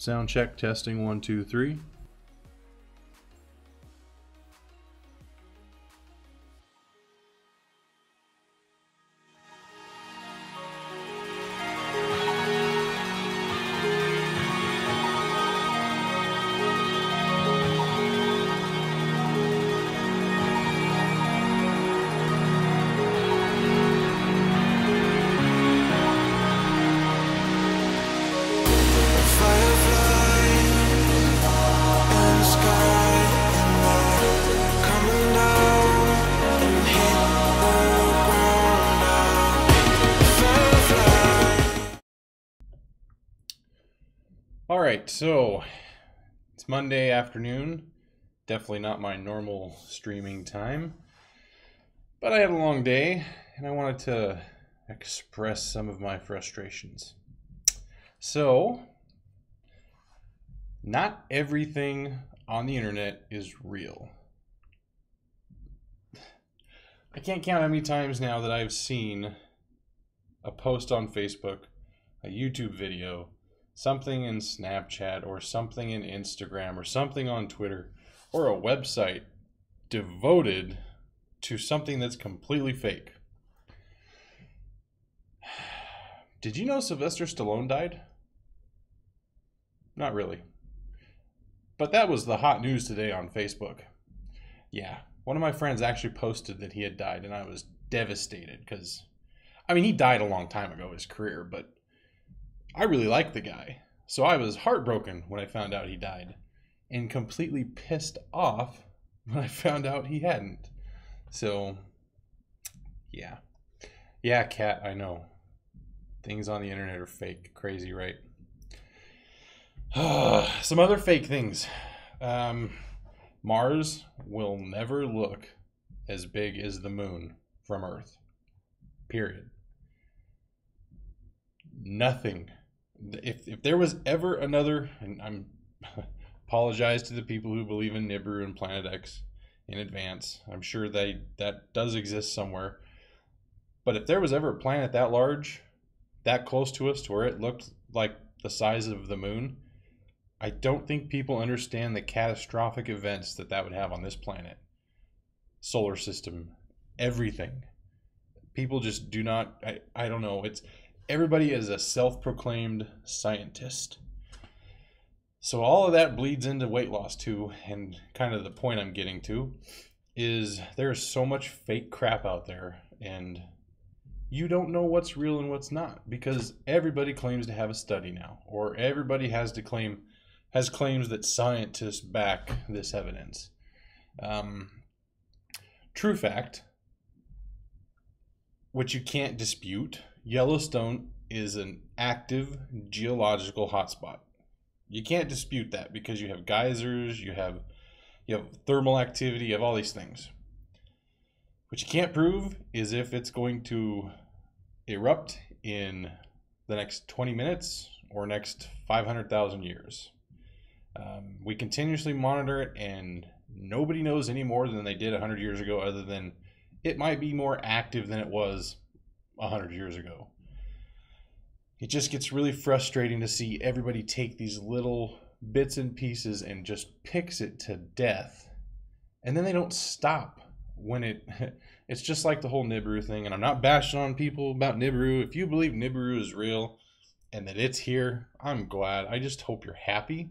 Sound check, testing, 1, 2, 3. All right, so it's Monday afternoon. Definitely not my normal streaming time, but I had a long day and I wanted to express some of my frustrations. So, not everything on the internet is real. I can't count how many times now that I've seen a post on Facebook, a YouTube video, something in Snapchat or something in Instagram or something on Twitter or a website devoted to something that's completely fake. Did you know Sylvester Stallone died? Not really. But that was the hot news today on Facebook. Yeah, one of my friends actually posted that he had died and I was devastated because, I mean, he died a long time ago, his career, but I really liked the guy, so I was heartbroken when I found out he died, and completely pissed off when I found out he hadn't. So, yeah. Yeah, Kat, I know. Things on the internet are fake. Crazy, right? Some other fake things. Mars will never look as big as the moon from Earth. Period. Nothing. If there was ever another, and I'm apologize to the people who believe in Nibiru and Planet X in advance. I'm sure that does exist somewhere. But if there was ever a planet that large, that close to us, to where it looked like the size of the moon, I don't think people understand the catastrophic events that would have on this planet, solar system, everything. People just do not. I don't know. Everybody is a self-proclaimed scientist. So all of that bleeds into weight loss too, and kind of the point I'm getting to is there's so much fake crap out there, and you don't know what's real and what's not, because everybody claims to have a study now, or everybody has claims that scientists back this evidence. True fact, which you can't dispute, Yellowstone is an active geological hotspot. You can't dispute that because you have geysers, you have thermal activity, you have all these things. What you can't prove is if it's going to erupt in the next 20 minutes or next 500,000 years. We continuously monitor it, and nobody knows any more than they did 100 years ago, other than it might be more active than it was 100 years ago. It just gets really frustrating to see everybody take these little bits and pieces and just picks it to death, and then they don't stop when it's just like the whole Nibiru thing. And I'm not bashing on people about Nibiru. If you believe Nibiru is real and that it's here, I'm glad. I just hope you're happy.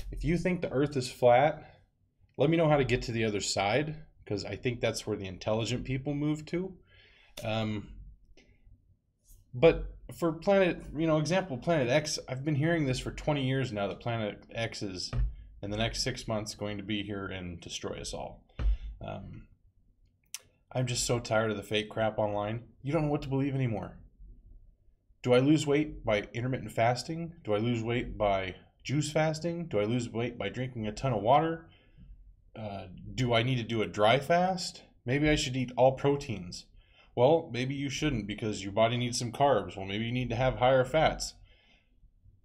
If you think the earth is flat, let me know how to get to the other side, because I think that's where the intelligent people move to. But for Planet X, I've been hearing this for 20 years now, that Planet X is, in the next 6 months, going to be here and destroy us all. I'm just so tired of the fake crap online. You don't know what to believe anymore. Do I lose weight by intermittent fasting? Do I lose weight by juice fasting? Do I lose weight by drinking a ton of water? Do I need to do a dry fast? Maybe I should eat all proteins. Well, maybe you shouldn't, because your body needs some carbs. Well, maybe you need to have higher fats.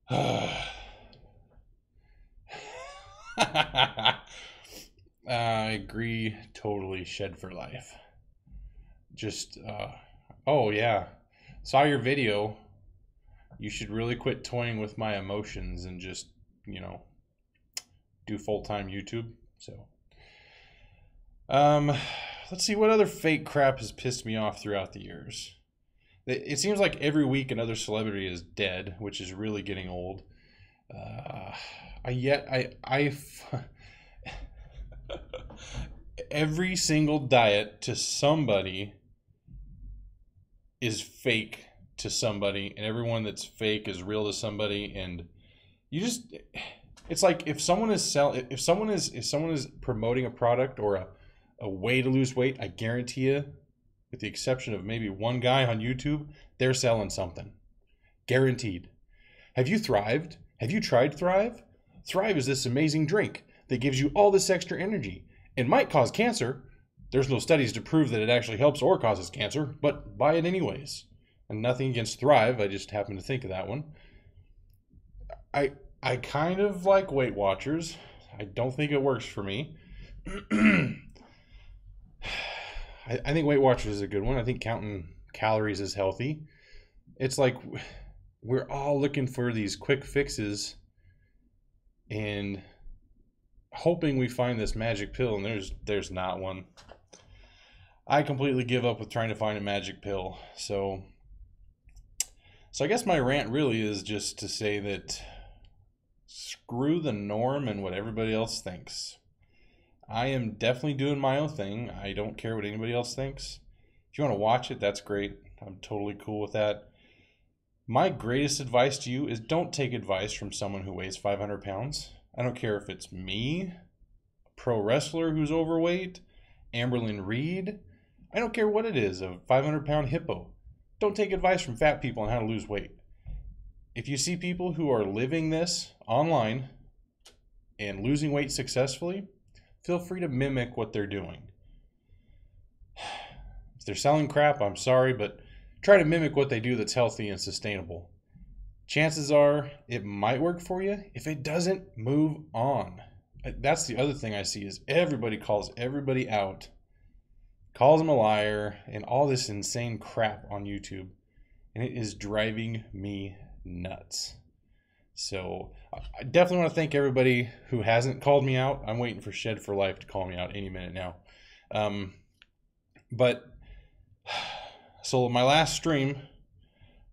I agree totally. Shed for life. Just, oh yeah, saw your video. You should really quit toying with my emotions and just you know, do full-time YouTube. So, let's see what other fake crap has pissed me off throughout the years. It seems like every week another celebrity is dead, which is really getting old. Every single diet to somebody is fake to somebody, and everyone that's fake is real to somebody. And it's like if someone is promoting a product or a way to lose weight, I guarantee you, with the exception of maybe one guy on YouTube, they're selling something. Guaranteed. Have you thrived? Have you tried Thrive? Thrive is this amazing drink that gives you all this extra energy. It might cause cancer. There's no studies to prove that it actually helps or causes cancer, but buy it anyways. And nothing against Thrive, I just happen to think of that one. I kind of like Weight Watchers. I don't think it works for me. I think Weight Watchers is a good one. I think counting calories is healthy. It's like we're all looking for these quick fixes and hoping we find this magic pill, and there's not one. I completely give up with trying to find a magic pill. So I guess my rant really is just to say that screw the norm and what everybody else thinks. I am definitely doing my own thing. I don't care what anybody else thinks. If you want to watch it, that's great. I'm totally cool with that. My greatest advice to you is don't take advice from someone who weighs 500 pounds. I don't care if it's me, a pro wrestler who's overweight, Amberlyn Reed. I don't care what it is, a 500-pound hippo. Don't take advice from fat people on how to lose weight. If you see people who are living this online and losing weight successfully, feel free to mimic what they're doing. If they're selling crap, I'm sorry, but try to mimic what they do that's healthy and sustainable. Chances are it might work for you. If it doesn't, move on. That's the other thing I see is everybody calls everybody out, calls them a liar, and all this insane crap on YouTube. And it is driving me nuts. So I definitely want to thank everybody who hasn't called me out. I'm waiting for Shed for Life to call me out any minute now. So my last stream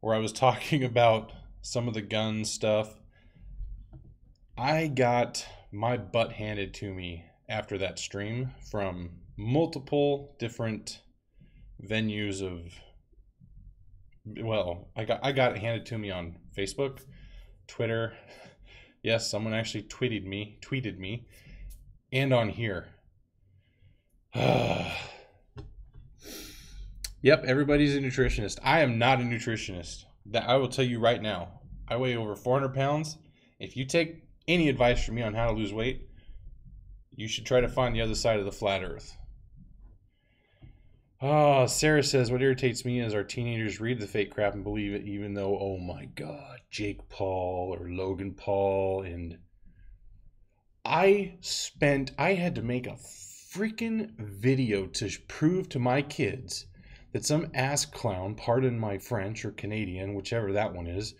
where I was talking about some of the gun stuff, I got my butt handed to me after that stream from multiple different venues of, well, I got it handed to me on Facebook, Twitter. Yes, someone actually tweeted me, and on here. Yep, everybody's a nutritionist. I am not a nutritionist. That I will tell you right now. I weigh over 400 pounds. If you take any advice from me on how to lose weight, you should try to find the other side of the flat earth. Oh, Sarah says, what irritates me is our teenagers read the fake crap and believe it, even though, oh my God, Jake Paul or Logan Paul. And I had to make a freaking video to prove to my kids that some ass clown, pardon my French or Canadian, whichever that one is,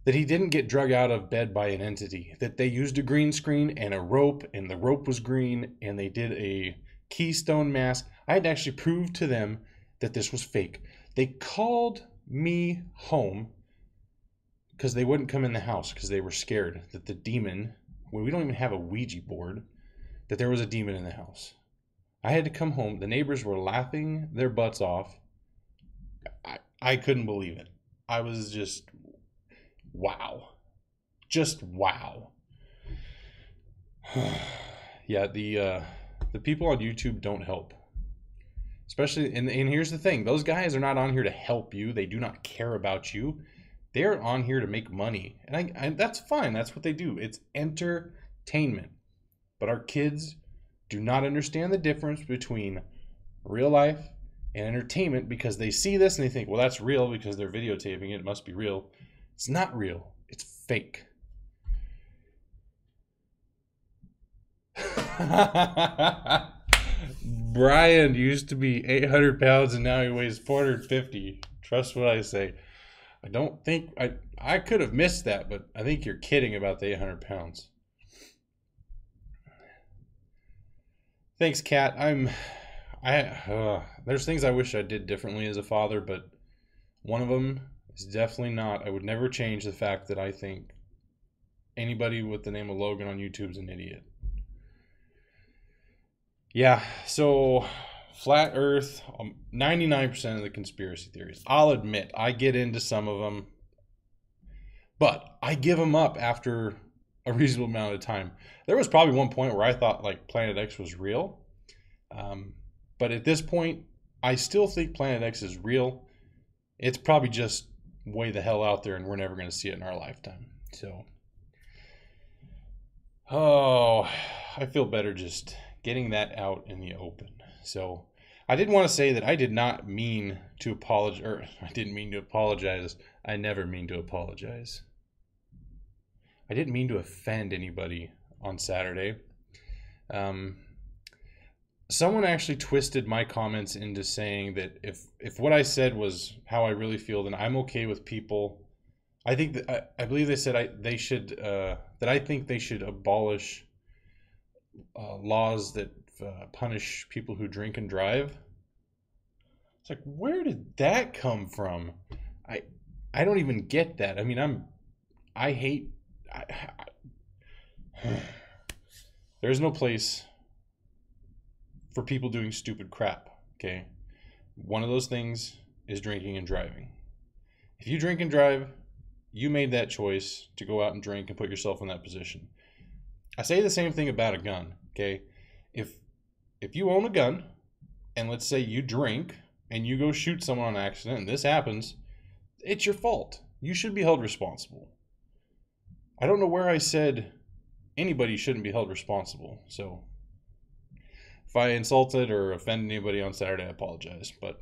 that he didn't get drug out of bed by an entity, that they used a green screen and a rope, and the rope was green, and they did a Keystone mask. I had to actually prove to them that this was fake. They called me home because they wouldn't come in the house because they were scared that the demon, well, we don't even have a Ouija board, that there was a demon in the house. I had to come home. The neighbors were laughing their butts off. I couldn't believe it. I was just, wow. Just wow. Yeah, the people on YouTube don't help. Especially, and here's the thing. Those guys are not on here to help you. They do not care about you. They're on here to make money. And that's fine. That's what they do. It's entertainment. But our kids do not understand the difference between real life and entertainment because they see this and they think, well, that's real because they're videotaping it. It must be real. It's not real. It's fake. Brian used to be 800 pounds and now he weighs 450. Trust what I say. I don't think I could have missed that, but I think you're kidding about the 800 pounds. Thanks, Kat. There's things I wish I did differently as a father, but one of them is definitely not. I would never change the fact that I think anybody with the name of Logan on YouTube is an idiot. Yeah, so flat Earth, 99% of the conspiracy theories. I'll admit, I get into some of them, but I give them up after a reasonable amount of time. There was probably one point where I thought like Planet X was real. But at this point, I still think Planet X is real. It's probably just way the hell out there and we're never going to see it in our lifetime. So, I feel better just getting that out in the open. So, I did want to say that I did not mean to apologize, or I didn't mean to apologize. I never mean to apologize. I didn't mean to offend anybody on Saturday. Someone actually twisted my comments into saying that if what I said was how I really feel, then I'm okay with people. I think that I believe they said that I think they should abolish laws that punish people who drink and drive. It's like, where did that come from? I don't even get that. I mean, I hate. There's no place for people doing stupid crap, okay? One of those things is drinking and driving. If you drink and drive, you made that choice to go out and drink and put yourself in that position. I say the same thing about a gun, okay? If you own a gun, and let's say you drink, and you go shoot someone on accident, and this happens, it's your fault. You should be held responsible. I don't know where I said anybody shouldn't be held responsible, so if I insulted or offended anybody on Saturday, I apologize. But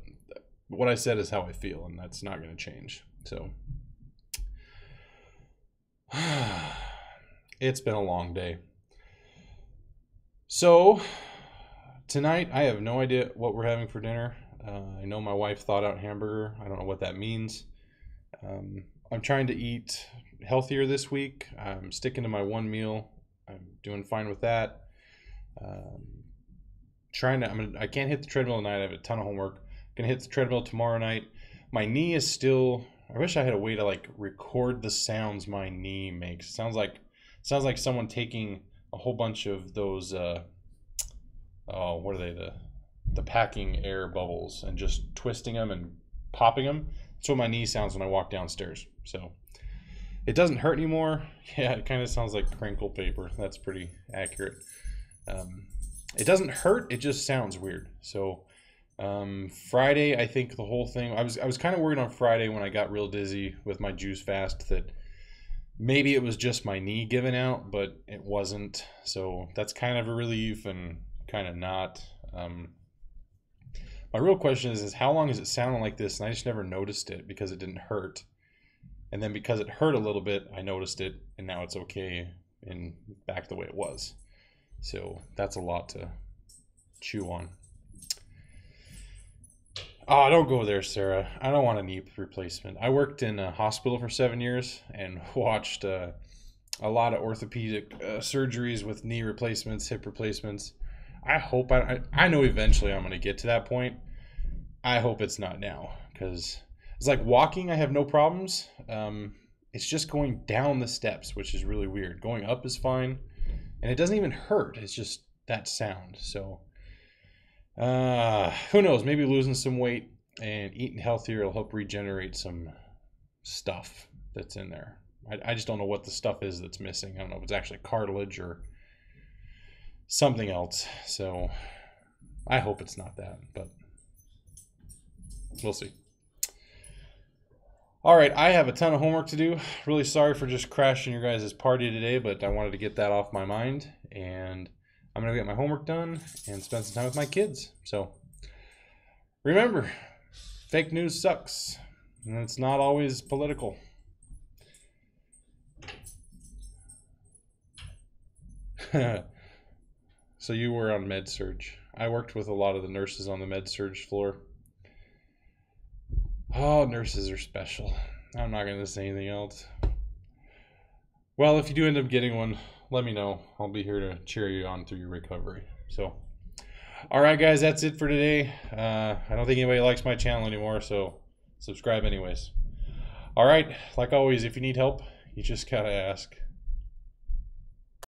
what I said is how I feel, and that's not going to change. So, it's been a long day. So, tonight, I have no idea what we're having for dinner. I know my wife thought out hamburger. I don't know what that means. I'm trying to eat healthier this week. I'm sticking to my one meal. I'm doing fine with that. I can't hit the treadmill tonight. I have a ton of homework. Gonna hit the treadmill tomorrow night. My knee is still. I wish I had a way to like record the sounds my knee makes. Sounds like someone taking a whole bunch of those. What are they? The packing air bubbles and just twisting them and popping them. That's what my knee sounds when I walk downstairs. So it doesn't hurt anymore. Yeah, it kind of sounds like crinkle paper. That's pretty accurate. It doesn't hurt. It just sounds weird. So Friday, I think the whole thing. I was kind of worried on Friday when I got real dizzy with my juice fast that maybe it was just my knee giving out, but it wasn't. So that's kind of a relief and kind of not. My real question is how long is it sounding like this? And I just never noticed it because it didn't hurt. And then because it hurt a little bit, I noticed it, and now it's okay and back the way it was. So that's a lot to chew on. Oh, don't go there, Sarah. I don't want a knee replacement. I worked in a hospital for 7 years and watched a lot of orthopedic surgeries with knee replacements, hip replacements. I hope I know eventually I'm going to get to that point. I hope it's not now because it's like walking. I have no problems. It's just going down the steps, which is really weird. Going up is fine. And it doesn't even hurt. It's just that sound. So who knows? Maybe losing some weight and eating healthier will help regenerate some stuff that's in there. I just don't know what the stuff is that's missing. I don't know if it's actually cartilage or something else. So I hope it's not that, but we'll see. All right, I have a ton of homework to do. Really sorry for just crashing your guys' party today, but I wanted to get that off my mind. And I'm going to get my homework done and spend some time with my kids. So remember, fake news sucks. And it's not always political. So you were on med-surg. I worked with a lot of the nurses on the med-surg floor. Oh, nurses are special. I'm not going to say anything else. Well, if you do end up getting one, let me know. I'll be here to cheer you on through your recovery. So, all right, guys, that's it for today. I don't think anybody likes my channel anymore, so subscribe anyways. All right, like always, if you need help, you just gotta ask.